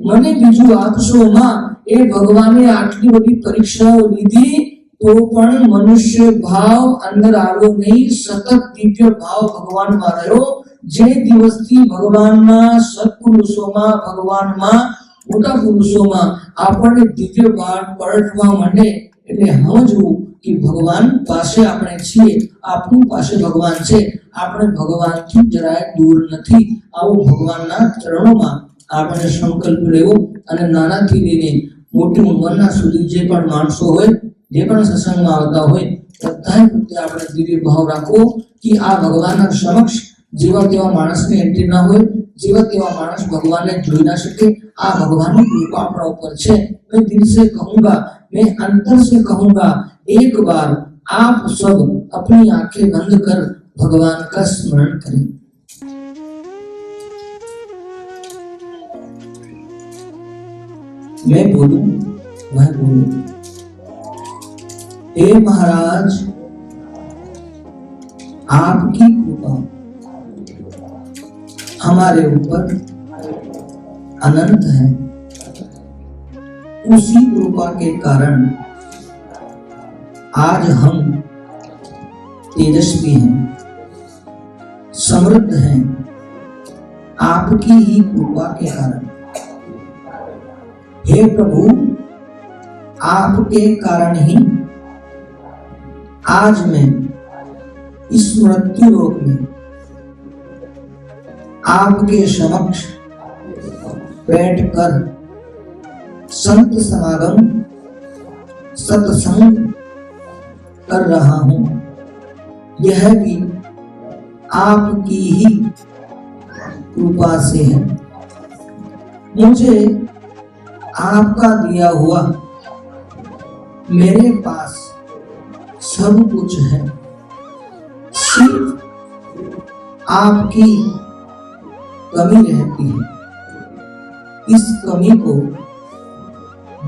મને બીજું આપશો માં. એ ભગવાને આટલી બધી પરીક્ષાઓ લીધી તો પણ મનુષ્ય ભાવ અંદર આવ્યો નહીં. સતત દિવ્ય ભાવ ભગવાનમાં રહ્યો. જે દિવસથી ભગવાનના સત્પુરુષોમાં, ભગવાનમાં, મોટા પુરુષોમાં આપણને દિવ્ય ભાવ પરટવા માંડે એટલે સમજવું કે ભગવાન પાસે આપણે છીએ, આપણી પાસે ભગવાન છે, આપણે ભગવાનથી જરાય દૂર નથી. આવો ભગવાનના ચરણોમાં આપણે સંકલ્પ લેવો અને નાનાથી લઈને મોટી ઉંમરના સુધી જે પણ માણસો હોય, જે પણ સત્સંગમાં આવતા હોય, બધા પ્રત્યે આપણે દિવ્ય ભાવ રાખવો કે આ ભગવાનના સમક્ષ જેવા તેવા માણસને એન્ટ્રી ના હોય, જેવા તેવા માણસ ભગવાનને જોઈ ના શકે. આ ભગવાનની કૃપા આપણા ઉપર છે. मैं दिल से कहूंगा, मैं अंतर से कहूंगा, एक बार आप सब अपनी आंखें बंद कर भगवान का स्मरण करें. मैं बोलूं, वह बोलूं. हे महाराज, आपकी कृपा हमारे ऊपर अनंत है. उसी कृपा के कारण आज हम तेजस्वी हैं, समृद्ध हैं. आपकी ही कृपा के कारण. हे प्रभु, आपके कारण ही आज मैं इस मृत्यु लोक में आपके समक्ष बैठकर संत समागम, सत्संग कर रहा हूं. यह भी आपकी ही कृपा से है. मुझे आपका दिया हुआ मेरे पास सब कुछ है. सिर्फ आपकी कमी रहती है. इस कमी को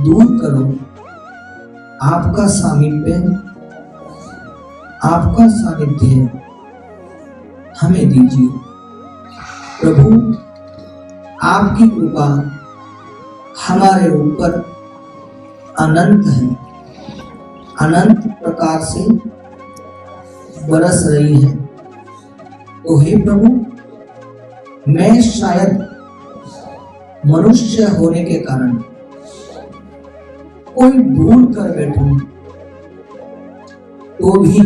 दूर करो. आपका सामीप्य, आपका सानिध्य हमें दीजिए. प्रभु, आपकी कृपा हमारे ऊपर अनंत है, अनंत प्रकार से बरस रही है. तो हे प्रभु, मैं शायद मनुष्य होने के कारण कोई भूल कर बैठूं, तो भी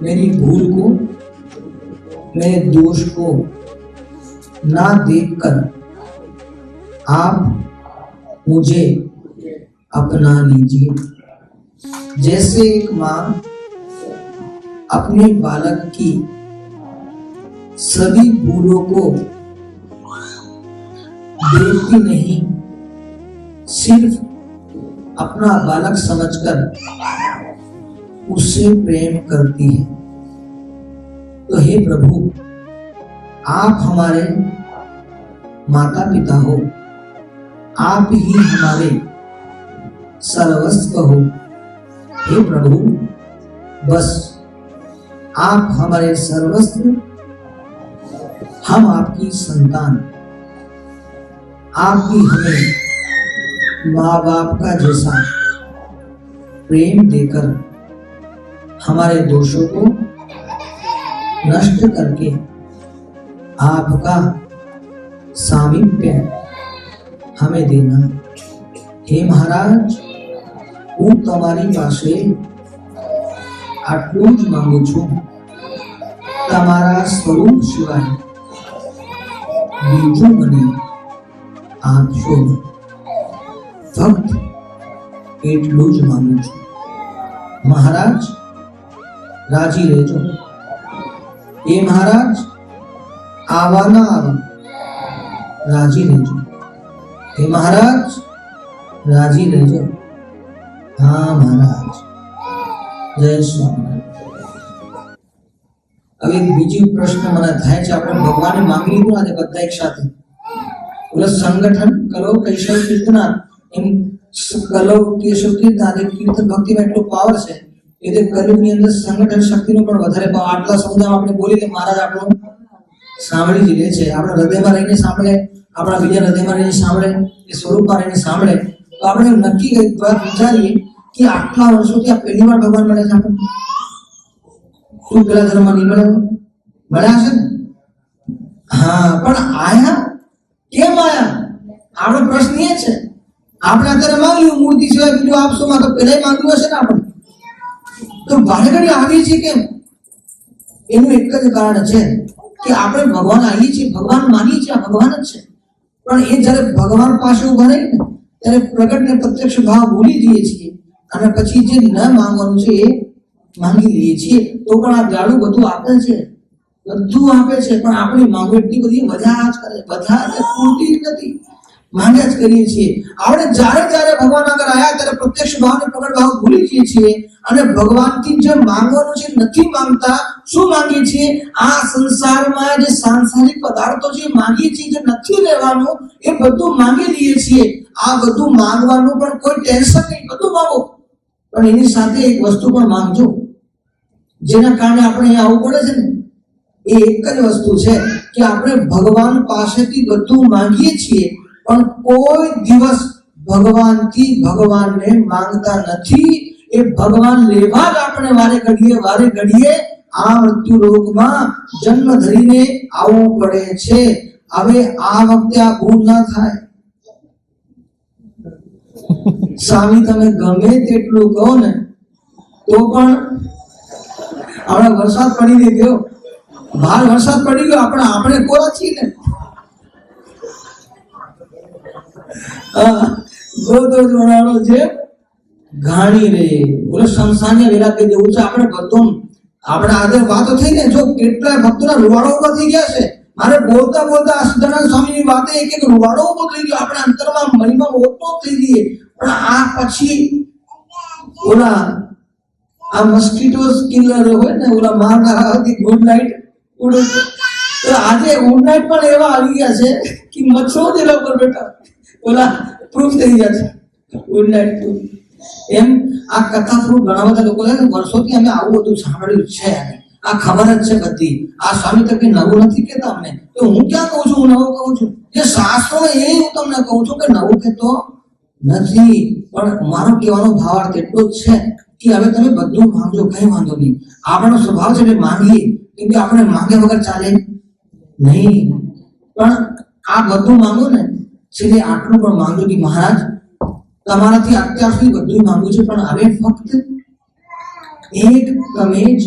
मेरी भूल को, मेरे दोष को ना देखकर आप मुझे अपना लीजिए. जैसे एक मां अपने बालक की सभी भूलों को देखती नहीं, सिर्फ अपना बालक समझकर उससे प्रेम करती है. तो हे प्रभु, आप हमारे माता पिता हो, आप ही हमारे सर्वस्व हो. हे प्रभु, बस आप हमारे सर्वस्व, हम आपकी संतान. आप भी हमें माँ बाप का जैसा प्रेम देकर हमारे दोषों को नष्ट करके आपका सामीप्य हमें देना. हे महाराज, હું તમારી પાસે આટલું જ માંગુ છું. તમારા સ્વરૂપ સિવાય બીજું મને આપશો. ફક્ત એટલું જ માંગુ છું. મહારાજ, રાજી રહેજો. એ મહારાજ, આવા ના આવા, રાજી રહેજો. हे महाराज, राजी रहजो. हाँ महाराज, जय स्वामी. अब एक बीजी प्रश्न મને થાય છે. આપણે ભગવાને માંગી લીધું આજે બધા એક સાથે. બોલે સંગઠન કરો કેશવ કીર્તના. એમ કલો કેશવ કીર્તના કીર્તન ભક્તિમાં એટલો પાવર છે. એટલે કલયુગની અંદર સંગઠન શક્તિનો પણ વધારે પાવર. આટલા સમજાવવા આપણે બોલી કે મહારાજ આપણો સાંભળી જ લે છે. આપણે હૃદયમાં રહીને સાંભળે. આપણા બીજા હૃદયમાં રહીને સાંભળે, એ સ્વરૂપમાં રહીને સાંભળે, તો આપણે નક્કી એક વાત વિચારીએ કે આટલા વર્ષોથી આ પહેલી વાર ભગવાન મળે છે આપણને. શું પેલા ધર્મમાં નહીં મળ્યા હશે ને? હા, પણ આયા કેમ આયા? આપણો પ્રશ્ન એ છે. આપણે અત્યારે માંગ્યું મૂર્તિ સિવાય બીજું આપશો માં, તો પહેલા માંગ્યું હશે ને આપણે? તો ભારે ઘડી આવીએ છીએ કેમ? એનું એક જ કારણ છે કે આપણે ભગવાન આવીએ છીએ, ભગવાન માનીએ છીએ, આ ભગવાન જ છે. પણ એ જ્યારે ભગવાન પાસે ઉભા રહીને ત્યારે પ્રગટ ને પ્રત્યક્ષ ભાવ ભૂલી જઈએ છીએ અને પછી જે ન માંગવાનું છે એ માંગી લઈએ છીએ. તો પણ આ દાડુ બધું આપે છે, બધું આપે છે, પણ આપણી માંગો એટલી બધી વધ્યા જ કરે, બધા પૂરતી નથી, માંગ્યા જ કરીએ છીએ. આપણે જ્યારે જ્યારે ભગવાન આગળ આવ્યા ત્યારે પ્રત્યક્ષ ભાવ ને પ્રગટ ભાવ ભૂલી જઈએ છીએ અને ભગવાનથી જે માંગવાનું છે નથી માંગતા. શું માંગીએ છીએ? આ સંસારમાં જે સાંસારિક પદાર્થો જે માંગીએ છીએ, જે નથી લેવાનું, એ બધું માંગી લઈએ છીએ. આ બધું માંગવાનું પણ કોઈ ટેન્શન નહીં, બધું માંગો, પણ એની સાથે એક વસ્તુ પણ માંગજો, જેના કારણે આપણે અહીંયા આવવું પડે છે ને. એ એક જ વસ્તુ છે કે આપણે ભગવાન પાસેથી બધું માંગીએ છીએ, પણ કોઈ દિવસ ભગવાનથી ભગવાનને માંગતા નથી. એ ભગવાન લેવા જ આપણે વારે ઘડીએ આ મૃત્યુ લોકમાં જન્મ ધરીને આવવું પડે છે. હવે આ વખતે આ ભૂલ ના થાય. સ્વામી તમે ગમે તેટલું કહો ને તો પણ આપણે વરસાદ પડી ગયો, બહાર વરસાદ પડી ગયો, આપણે કોરા છીએ ને. ગોતો જોડાણો છે ઘાણી રે, બોલે શમશાને વેલા કહી દેવું છે. આપણે બધું આપણે આજે વાતો થઈ ને, જો કેટલા ભક્તોના રૂવાડો ઉભા થઈ ગયા છે. મારે બોલતા બોલતા સદાનંદ સ્વામીની વાતે એક રૂવાડો ઉભો થઈ ગયો, આપણે અંતરમાં મનમાં ઓતો થઈ ગઈ. પણ આ પછી ઓલા આ મસ્કીટોસ કિલર હોય ને, ઓલા મારનારા ગુડ નાઇટ ઉડે, તો આજે ગુડ નાઇટ પણ એવા આવી ગયા છે કે મચ્છરો જ એના ઉપર બેઠા ઓલા પ્રૂફ થઈ ગયા છે, ગુડ નાઇટ પ્રૂફ. એમ આ કથા થ્રુ ઘણા બધા લોકો વર્ષોથી અમે આવું બધું સાંભળ્યું છે, આ ખબર જ છે બધી. આ સ્વામી તો કઈ નવું નથી કેતા અમને, તો હું ક્યાં કહું છું હું નવું કહું છું? જે શાસ્ત્રો એ હું તમને કહું છું કે નવું કહેતો નથી. પણ મારો કહેવાનો ભાવાર્થ એટલો જ છે કે હવે તમે બધું માંગજો, કઈ વાંધો નહીં. આપણો સ્વભાવ છે એટલે માંગીએ, કેમ કે આપણે માંગ્યા વગર ચાલે નહીં. પણ આ બધું માંગો ને, છેલ્લે આટલું પણ માંગજો કે મહારાજ તમારાથી અત્યાર સુધી બધું માંગ્યું છે, પણ હવે ફક્ત એક તમે જ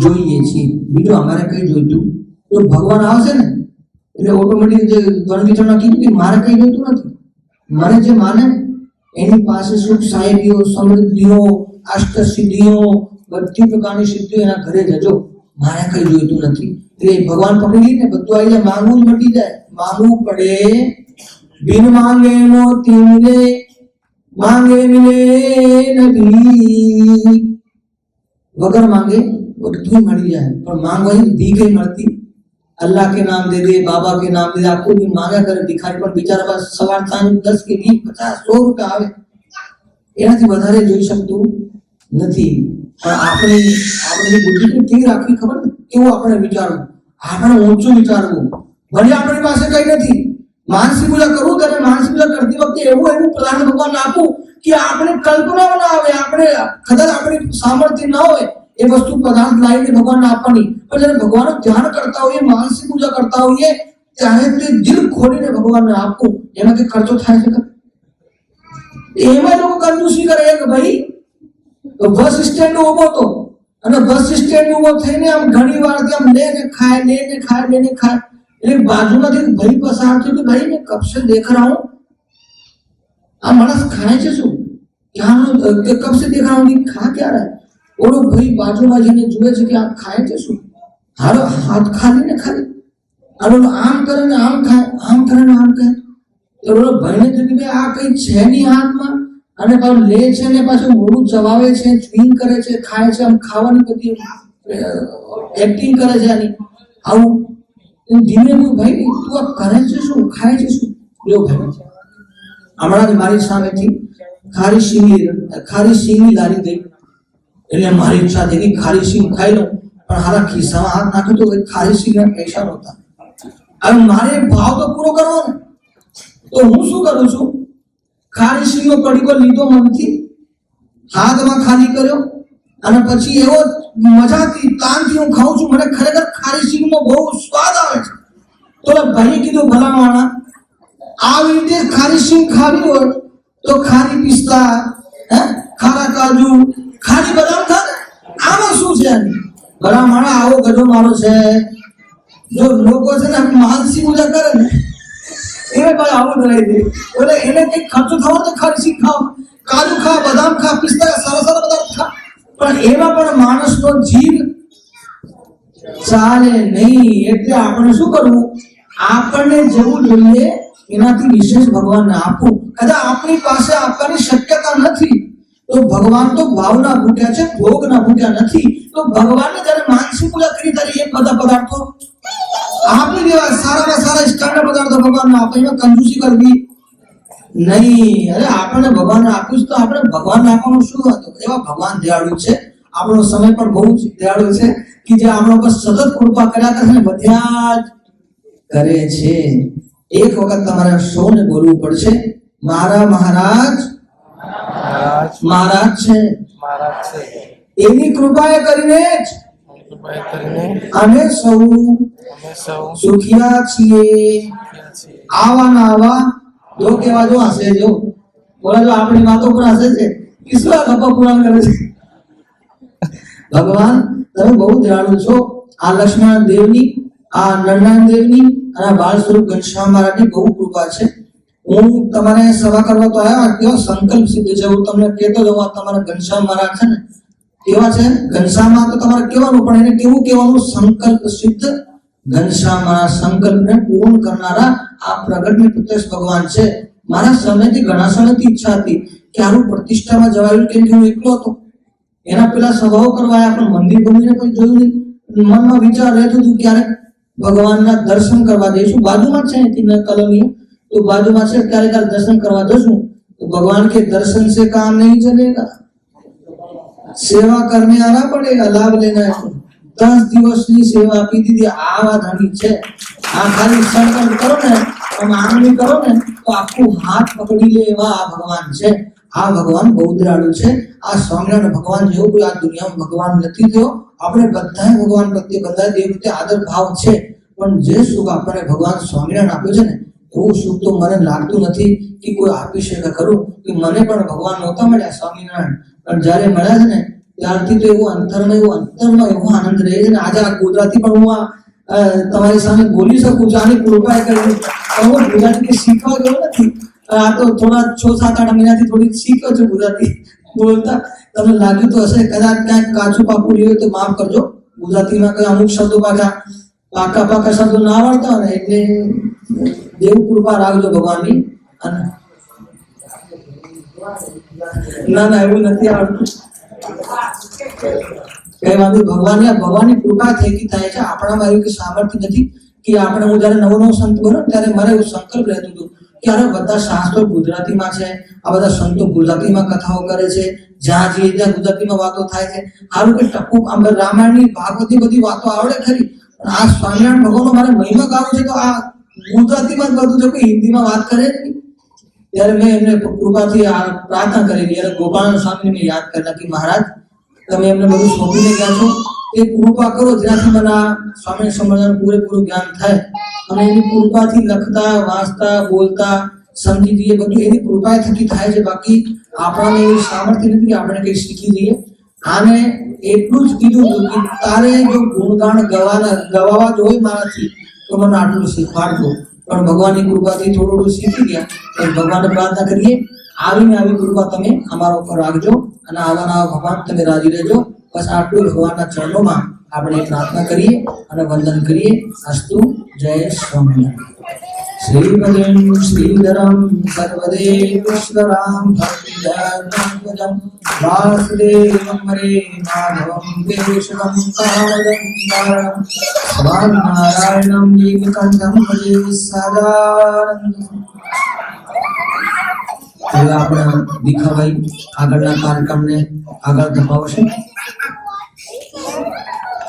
જોઈએ છીએ, બીજું અમારે કઈ જોઈતું. તો ભગવાન આવશે ને એટલે ઓટોમેટિક જે ગણવિચારણા કીધું કે મારે કઈ જોઈતું નથી. મને જે માને એની પાસે સુખ સાહેબીઓ, સમૃદ્ધિઓ, અષ્ટ સિદ્ધિઓ, બધી પ્રકારની સિદ્ધિઓ એના ઘરે જજો, મારે કઈ જોઈતું નથી. એટલે ભગવાન પકડી લઈને બધું આવી જાય, માંગવું જ મટી જાય. માંગવું પડે, બિન માંગે મોતી મિલે, માંગે મિલે નથી. વગર માંગે બધું મળી જાય, પણ માંગવાની ભીખ કઈ મળતી. अल्लाह के नाम दे दे, बाबा के नाम दे दे, आपको भी मांगा करे भिखारी, પણ બિચારા પાસે સવાર સાંજ 10 કે 20 50 100 રૂપિયા આવે, એનાથી વધારે જોઈ શકતું નથી. પણ આપણી બુદ્ધિ કેવી રાખવી ખબર ને, કેવું આપણે વિચારવું, આપણે ઊંચું વિચારવું. ભલે આપણી પાસે કઈ નથી, માનસી પૂજા કરવું, ત્યારે માનસી પૂજા કરતી વખતે એવું પ્રધાન ભગવાન આપવું કે આપણે કલ્પના ના આવે, આપણે કદાચ આપણી સામર્થ્ય ના હોય એ વસ્તુ પદાર્થ લાવીને ભગવાનને આપવાની. પણ જ્યારે ભગવાનનું ધ્યાન કરતા હોઈએ, માનસી પૂજા કરતા હોઈએ, ત્યારે તે દિલ ખોલીને ભગવાનને આપવું. એમાં કઈ ખર્ચો થાય છે? એમાં લોકો કંજૂસી કરે કે ભાઈ બસ સ્ટેન્ડ ઉભો તો, અને બસ સ્ટેન્ડ ઉભો થઈને આમ ઘણી વાર આમ લેને ખાય, એટલે બાજુમાંથી ભાઈ પસાર થયો કે ભાઈ મેં કબ સે દેખ રહા હું, આ માણસ ખાય છે શું, ક્યાં કબ સે દેખ રહા હું, ખા ક્યાં રહા? ઓલો ભાઈ બાજુમાં જઈને જુએ છે કે આ ખાય છે શું, હારો હાથ ખાલી ખાય, અને આમ કરે ને આમ ખાય, આમ કરે ને આમ ખાય. તો ઓલો ભાઈને થયું કે આ કઈ છે નહીં હાથમાં, અને પાછું લે છે ને પાછું મોડું ચવાવે છે, ચ્વિંગ કરે છે, ખાય છે, આમ ખાવાની બધી એક્ટિંગ કરે છે આની. આવું ધીમે ધીમે ભાઈ તું આ કરે છે શું, ખાય છે શું? લ્યો ભાઈ, હમણાં જ મારી સામેથી ખારી સિંગની લારી ગઈ, એટલે મારી ઈચ્છા થઈ ખારી સિંગ ખાઈ લઉં, પણ હારા ખિસ્સામાં હાથ નાખ્યો તો ખારી સિંગના પૈસા નહોતા. હવે મારે ભાવ તો પૂરો કરવો ને, તો હું શું કરું છું? ખારી સિંગનો પડીકો લીધો મનથી, હાથમાં ખાલી કર્યો અને પછી એવો મજાથી તાનથી હું ખાઉં છું. મને ખરેખર ખારી સિંગનો બહુ સ્વાદ આવે છે. તો ભાઈએ કીધું, ભલા માણા, આવી રીતે ખારી સિંગ ખાવી હોય તો ખારી પિસ્તા, ખારા કાજુ, ખારી બદામ ખા. આમાં શું છે? ભલા માણા, આવો ગધો મારો છે. જો લોકો છે ને માનસી પૂજા કરે ને, એને ભાઈ આવું ધરાઈ દે. એટલે એને કઈ ખર્ચો થવો તો ખારી સિંગ ખાવ, કાજુ ખા, બદામ ખા, પિસ્તા, સારા સારા પદાર્થ ખા, પણ એમાં પણ માણસનો જીવ ચાલે નહીં. એટલે આપણે શું કરવું? આપણને જેવું જોઈએ એનાથી વિશેષ ભગવાનને આપવું. કદાચ આપણી પાસે આપવાની શક્યતા નથી તો ભગવાન તો ભાવના ભૂખ્યા છે, ભોગના ભૂખ્યા નથી. તો ભગવાનને જયારે માનસી પૂજા કરી ત્યારે એ બધા પદાર્થો આપી દેવા, સારામાં સારા સ્ટાન્ડર્ડ પદાર્થો ભગવાનને આપે. એમાં કંજૂસી કરવી નહીં. અરે આપણને ભગવાનને આપ્યું તો આપણે ભગવાનને આપવાનું શું હતું? એવા ભગવાન દયાળુ છે. આપણો સમય પણ બહુ દયાળુ છે કે જે આપણો પર સતત કૃપા કર્યા કરે ને, બધા જ કરે છે. એક વખત તમારે સૌને બોલવું પડશે, મારા મહારાજ મહારાજ છે. એની કૃપાએ કરીને જ અમે સૌ સુખિયા છીએ. આવા આવા જો કેવા જો હસે, જો બોલા, જો આપણી વાતો પર હસે છે, કિસ્સા ગપ્પા પુરાણ કરે છે. ભગવાન તમે બહુ દયાળુ છો. આ લક્ષ્મણ દેવની, આ નરનારાયણ દેવની અને બાળ સ્વરૂપ ઘનશ્યામ મહારાજની બહુ કૃપા છે. હું તમારે સેવા કરવા તો આવ્યા, કેવો સંકલ્પ સિદ્ધ છે. હું તમને કહેતો જવા, તમારા ઘનશ્યામ મહારાજ છે ને કેવા છે? ઘનશ્યામમાં તો તમારે કહેવાનું, પણ એને કેવું કહેવાનું? સંકલ્પ સિદ્ધ ઘનશ્યામ મહારાજ, સંકલ્પને પૂર્ણ કરનારા આ પ્રગટની પ્રત્યક્ષ ભગવાન છે. મારા સમયથી, ઘણા સમયથી ઈચ્છા હતી કે આનું પ્રતિષ્ઠામાં જવાયું, કેમ કે હું એકલો હતો. એના પેલા સભાઓ કરવાયા, પણ મંદિર ગમીને કોઈ જોયું નહીં. મનમાં વિચાર રહેતો હતું ક્યારેક ભગવાનના દર્શન કરવા જઈશું. બાજુમાં છે અહીંથી કલોની, તો બાજુમાં છે, ક્યારેક દર્શન કરવા જશું. તો ભગવાન કે દર્શન से काम नहीं चलेगा, सेवा करने आना पड़ेगा, लाभ लेना है. 10 દિવસની સેવા આપી દીધી. આ વાત હની છે. આ ખાલી સંકલ્પ કરો ને, માંગણી કરો ને, તો આખું હાથ પકડી લે એવા આ ભગવાન છે. આ ભગવાન બહુ દયાળુ છે. આ સ્વામિનારાયણ ભગવાન જેવો કોઈ આ દુનિયામાં ભગવાન નથી થયો. આપણે બધાએ ભગવાન પ્રત્યે, બધા દેવ પ્રત્યે આદર ભાવ છે, પણ જે સુખ આપણને ભગવાન સ્વામિનારાયણ આપ્યું છે ને, એવું સુખ તો મને લાગતું નથી કે કોઈ આપી શકે ખરું. કે મને પણ ભગવાન નહોતા મળ્યા સ્વામિનારાયણ, પણ જ્યારે મળ્યા છે ને ત્યારથી તો એવું અંતરમાં એવો આનંદ રહે છે ને. આજે આ ગુજરાતી પણ હું તમારી સામે બોલી શકું છું, આની કૃપા કરી. હું ગુજરાતી શીખવા ગયો નથી, આ તો થોડા 6-7-8 મહિનાથી થોડી શીખ્યો છું ગુજરાતી બોલતા. તમને લાગ્યું તો હશે, કદાચ ક્યાંક કાચું પાકું રહ્યું તો માફ કરજો. ગુજરાતીમાં કઈ અમુક શબ્દો પાકા શબ્દો ના આવડતા હોય ને, એટલે દેવ કૃપા રાખજો ભગવાનની. અને ના એવું નથી આવડતું. કઈ વાંધો, ભગવાનની કૃપા થઈ થાય છે. આપણામાં એવું કે સામર્થ્ય નથી કે આપણે, હું જયારે નવો સંત બન્યો ત્યારે મારે એવું સંકલ્પ રહેતું હતું કે અરે બધા શાસ્ત્રો ગુજરાતીમાં છે, આ બધા સંતો ગુજરાતીમાં કથાઓ કરે છે, જ્યાં જઈએ ત્યાં ગુજરાતીમાં વાતો થાય છે. સારું કે ટપુક આમ રામાયણની, ભાગવતની બધી વાતો આવડે ખરી, પણ આ સ્વામિનારાયણ ભગવાનનો મારે મહિમા ગાવો છે તો આ ગુજરાતીમાં જ બધું છે, કોઈ હિન્દીમાં વાત કરે નહીં. ત્યારે મેં એમને કૃપાથી આ પ્રાર્થના કરેલી. ત્યારે ગોપાળાનંદ સ્વામીને મેં યાદ કરેલા કે મહારાજ, તમે એમને બધું સોંપીને ગયા છો, એ કૃપા કરો જેનાથી મને આ સ્વામી સંપ્રદાયનું પૂરેપૂરું જ્ઞાન થાય. અને એની કૃપાથી લખતા, વાંચતા, બોલતા, સમજી જઈએ, બધું એની કૃપા થકી થાય છે. બાકી આપણને એવી સામર્થ્ય નથી કે આપણે કઈ શીખી જઈએ. આને એટલું જ કીધું હતું કે તારે જો ગુણગાન ગવાવા જ હોય મારાથી તો મને આટલું શીખવાડજો. પણ ભગવાનની કૃપાથી થોડું શીખી ગયા. તો ભગવાનને પ્રાર્થના કરીએ, આવી કૃપા તમે અમારા ઉપર રાખજો અને આવા ભગવાન તમે રાજી રહેજો. બસ આટલું ભગવાનના ચરણોમાં આપણે પ્રાર્થના કરીએ અને વંદન કરીએ. અસ્તુ. જય સ્વામિનારાયણ. શ્રીપદમ શ્રીધરમ સર્વદેવેશ્વરામ ભક્તિધર્મજમ વાસુદેવમ હરે માધવમ કેશવમ કામદમ કારણમ સ્વામિનારાયણમ નીલકંઠમ ભજે સદાનંદ. આપણે દીખાભાઈ આગળના કાર્યક્રમને આગળ ધપાવશે.